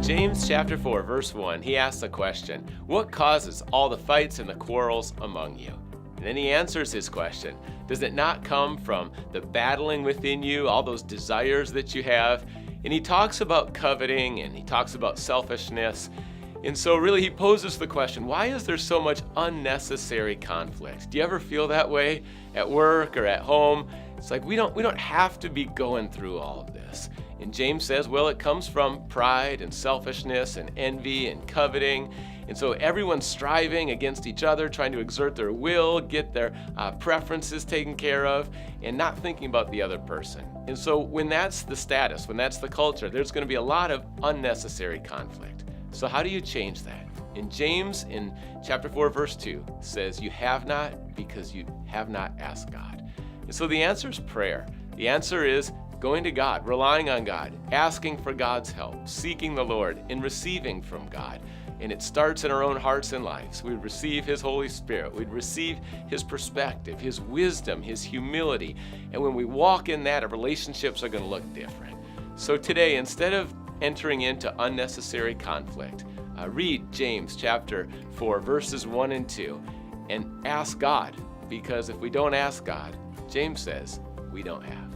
James chapter 4, verse 1, he asks a question: what causes all the fights and the quarrels among you? And then he answers his question: does it not come from the battling within you, all those desires that you have? And he talks about coveting and he talks about selfishness. And so really he poses the question, why is there so much unnecessary conflict? Do you ever feel that way at work or at home? It's like we don't have to be going through all of this. And James says, well, it comes from pride and selfishness and envy and coveting. And so everyone's striving against each other, trying to exert their will, get their preferences taken care of, and not thinking about the other person. And so when that's the status, when that's the culture, there's going to be a lot of unnecessary conflict. So how do you change that? And James in chapter 4, verse 2 says, you have not because you have not asked God. And so the answer is prayer. The answer is going to God, relying on God, asking for God's help, seeking the Lord, and receiving from God. And it starts in our own hearts and lives. We receive His Holy Spirit. We'd receive His perspective, His wisdom, His humility. And when we walk in that, our relationships are going to look different. So today, instead of entering into unnecessary conflict, read James chapter 4, verses 1 and 2, and ask God. Because if we don't ask God, James says, we don't have.